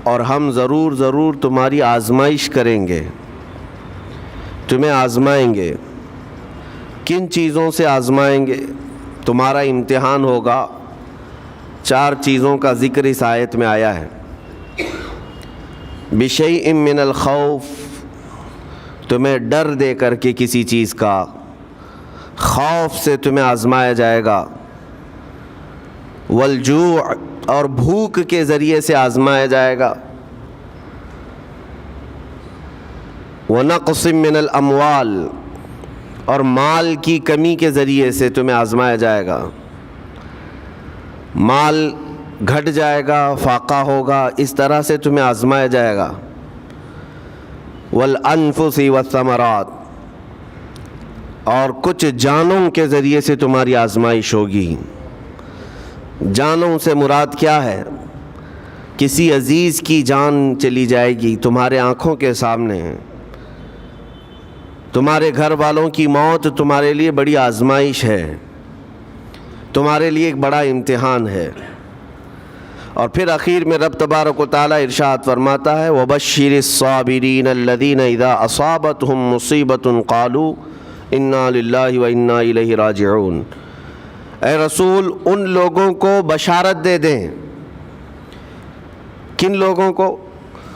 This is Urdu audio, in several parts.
اور ہم ضرور تمہاری آزمائش کریں گے، تمہیں آزمائیں گے۔ کن چیزوں سے آزمائیں گے؟ تمہارا امتحان ہوگا۔ 4 چیزوں کا ذکر اس آیت میں آیا ہے۔ بشیء من الخوف، تمہیں ڈر دے کر کے کسی چیز کا، خوف سے تمہیں آزمایا جائے گا۔ والجوع، اور بھوک کے ذریعے سے آزمایا جائے گا۔ ونقص من الاموال، اور مال کی کمی کے ذریعے سے تمہیں آزمایا جائے گا۔ مال گھٹ جائے گا، فاقہ ہوگا، اس طرح سے تمہیں آزمایا جائے گا۔ والانفس والثمرات، اور کچھ جانوں کے ذریعے سے تمہاری آزمائش ہوگی۔ جانوں سے مراد کیا ہے؟ کسی عزیز کی جان چلی جائے گی تمہارے آنکھوں کے سامنے، تمہارے گھر والوں کی موت تمہارے لیے بڑی آزمائش ہے، تمہارے لیے ایک بڑا امتحان ہے۔ اور پھر اخیر میں رب تبارک و تعالیٰ ارشاد فرماتا ہے وَبَشِّرِ الصَّابِرِينَ الَّذِينَ إِذَا أَصَابَتْهُمْ مُصِيبَةٌ قَالُوا إِنَّا لِلَّهِ وَإِنَّا إِلَيْهِ راجعون۔ اے رسول ان لوگوں کو بشارت دے دیں۔ کن لوگوں کو؟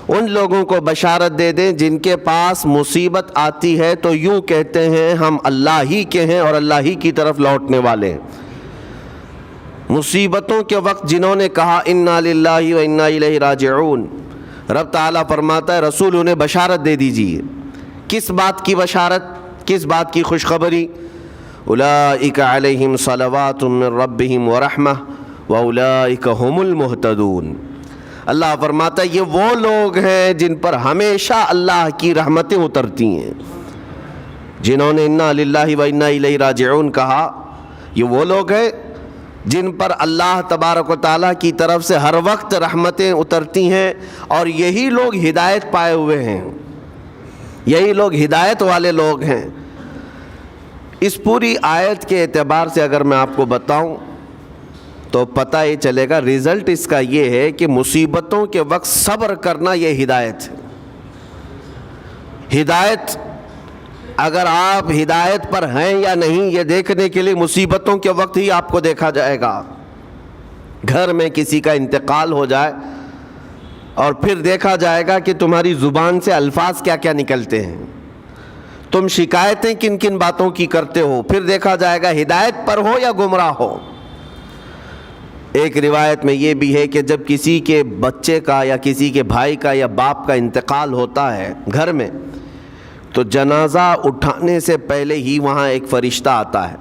ان لوگوں کو بشارت دے دیں جن کے پاس مصیبت آتی ہے تو یوں کہتے ہیں ہم اللہ ہی کے ہیں اور اللہ ہی کی طرف لوٹنے والے ہیں۔ مصیبتوں کے وقت جنہوں نے کہا انا للہ و انا الیہ راجعون، رب تعالیٰ فرماتا ہے رسول انہیں بشارت دے دیجیے۔ کس بات کی بشارت؟ کس بات کی خوشخبری؟ اولئک علیہم صلوات من ربہم ورحمہ واولئک هم المہتدون۔ اللہ فرماتا ہے یہ وہ لوگ ہیں جن پر ہمیشہ اللہ کی رحمتیں اترتی ہیں۔ جنہوں نے انا للہ و انا الیہ راجعون کہا، یہ وہ لوگ ہیں جن پر اللہ تبارک و تعالیٰ کی طرف سے ہر وقت رحمتیں اترتی ہیں، اور یہی لوگ ہدایت پائے ہوئے ہیں، یہی لوگ ہدایت والے لوگ ہیں۔ اس پوری آیت کے اعتبار سے اگر میں آپ کو بتاؤں تو پتہ یہ چلے گا، رزلٹ اس کا یہ ہے کہ مصیبتوں کے وقت صبر کرنا یہ ہدایت ہے۔ ہدایت، اگر آپ ہدایت پر ہیں یا نہیں یہ دیکھنے کے لیے مصیبتوں کے وقت ہی آپ کو دیکھا جائے گا۔ گھر میں کسی کا انتقال ہو جائے اور پھر دیکھا جائے گا کہ تمہاری زبان سے الفاظ کیا کیا نکلتے ہیں، تم شکایتیں کن کن باتوں کی کرتے ہو، پھر دیکھا جائے گا ہدایت پر ہو یا گمراہ ہو۔ ایک روایت میں یہ بھی ہے کہ جب کسی کے بچے کا یا کسی کے بھائی کا یا باپ کا انتقال ہوتا ہے گھر میں، تو جنازہ اٹھانے سے پہلے ہی وہاں ایک فرشتہ آتا ہے۔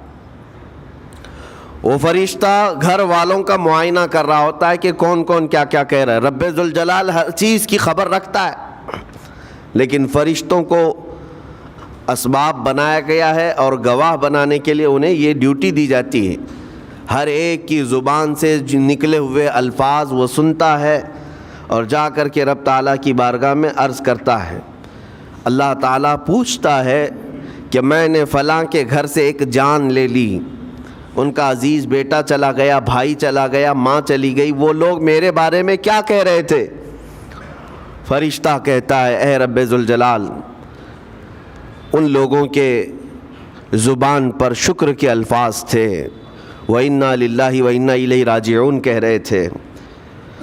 وہ فرشتہ گھر والوں کا معائنہ کر رہا ہوتا ہے کہ کون کون کیا کیا کہہ رہا ہے۔ رب ذوالجلال ہر چیز کی خبر رکھتا ہے، لیکن فرشتوں کو اسباب بنایا گیا ہے اور گواہ بنانے کے لیے انہیں یہ ڈیوٹی دی جاتی ہے۔ ہر ایک کی زبان سے نکلے ہوئے الفاظ وہ سنتا ہے اور جا کر کے رب تعالیٰ کی بارگاہ میں عرض کرتا ہے۔ اللہ تعالیٰ پوچھتا ہے کہ میں نے فلاں کے گھر سے ایک جان لے لی، ان کا عزیز بیٹا چلا گیا، بھائی چلا گیا، ماں چلی گئی، وہ لوگ میرے بارے میں کیا کہہ رہے تھے؟ فرشتہ کہتا ہے اے رب ذوالجلال، ان لوگوں کے زبان پر شکر کے الفاظ تھے، وَإِنَّا لِلَّهِ وَإِنَّا إِلَيْهِ راجعون کہہ رہے تھے،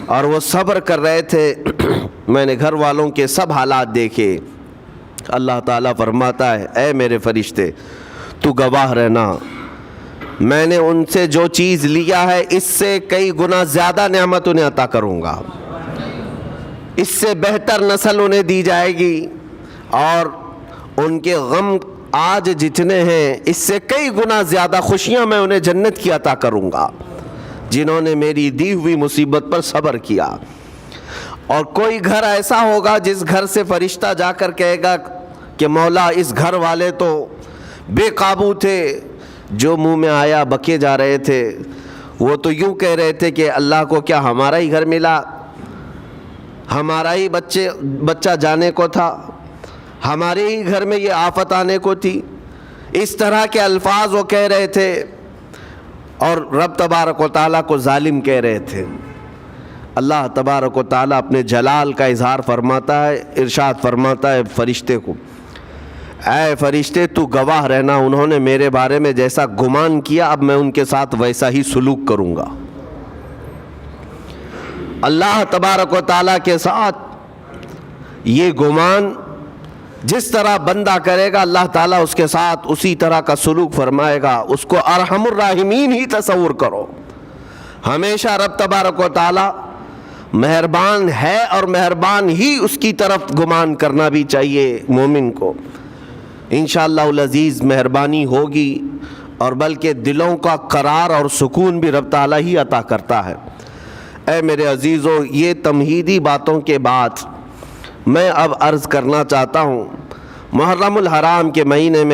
اور وہ صبر کر رہے تھے۔ میں نے گھر والوں کے سب حالات دیکھے۔ اللہ تعالیٰ فرماتا ہے اے میرے فرشتے تو گواہ رہنا، میں نے ان سے جو چیز لیا ہے اس سے کئی گنا زیادہ نعمت انہیں عطا کروں گا، اس سے بہتر نسل انہیں دی جائے گی، اور ان کے غم آج جتنے ہیں اس سے کئی گنا زیادہ خوشیاں میں انہیں جنت کی عطا کروں گا، جنہوں نے میری دی ہوئی مصیبت پر صبر کیا۔ اور کوئی گھر ایسا ہوگا جس گھر سے فرشتہ جا کر کہے گا کہ مولا اس گھر والے تو بے قابو تھے، جو منہ میں آیا بکے جا رہے تھے، وہ تو یوں کہہ رہے تھے کہ اللہ کو کیا ہمارا ہی گھر ملا، ہمارا ہی بچہ جانے کو تھا، ہمارے ہی گھر میں یہ آفت آنے کو تھی۔ اس طرح کے الفاظ وہ کہہ رہے تھے اور رب تبارک و تعالیٰ کو ظالم کہہ رہے تھے۔ اللہ تبارک و تعالیٰ اپنے جلال کا اظہار فرماتا ہے، ارشاد فرماتا ہے فرشتے کو، اے فرشتے تو گواہ رہنا، انہوں نے میرے بارے میں جیسا گمان کیا اب میں ان کے ساتھ ویسا ہی سلوک کروں گا۔ اللہ تبارک و تعالیٰ کے ساتھ یہ گمان جس طرح بندہ کرے گا اللہ تعالیٰ اس کے ساتھ اسی طرح کا سلوک فرمائے گا۔ اس کو ارحم الراحمین ہی تصور کرو۔ ہمیشہ رب تبارک و تعالیٰ مہربان ہے اور مہربان ہی اس کی طرف گمان کرنا بھی چاہیے مومن کو۔ انشاءاللہ العزیز مہربانی ہوگی، اور بلکہ دلوں کا قرار اور سکون بھی رب تعالیٰ ہی عطا کرتا ہے۔ اے میرے عزیزو، یہ تمہیدی باتوں کے بعد میں اب عرض کرنا چاہتا ہوں، محرم الحرام کے مہینے میں